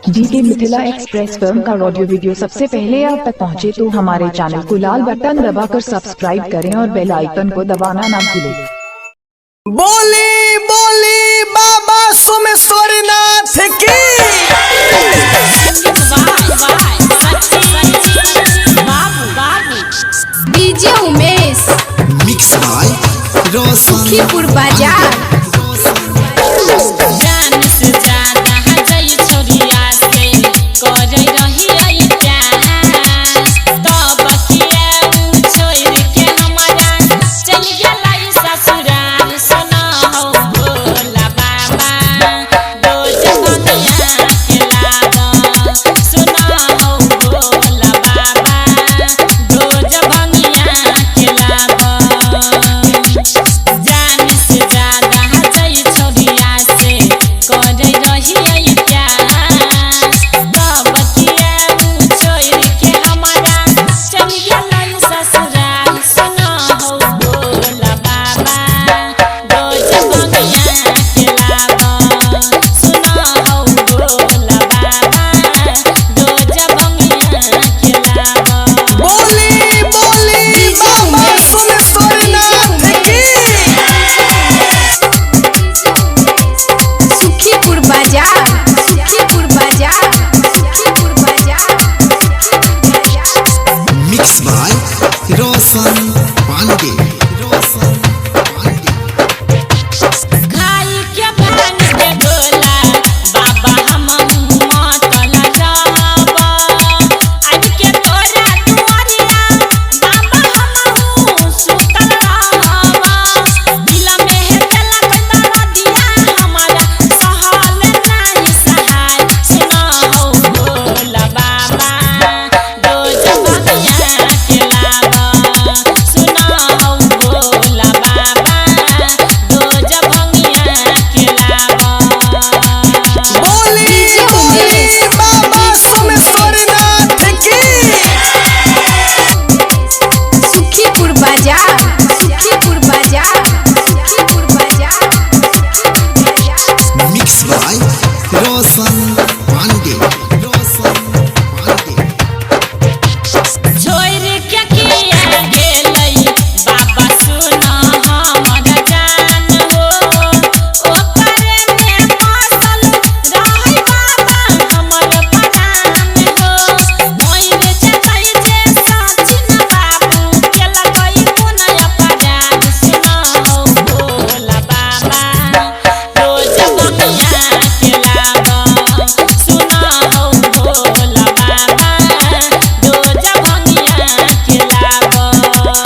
DK Mithila express film का audio video सबसे पहले आप तक पहुंचे तो हमारे चैनल को लाल बटन दबाकर सब्सक्राइब करें और बेल आइकन को दबाना ना भूलें। बोली बोली बाबा सोमेश्वरनाथ की। डीजे उमेश सुखीपुर बाजार।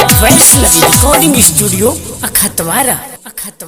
Recording studio अखतवारा।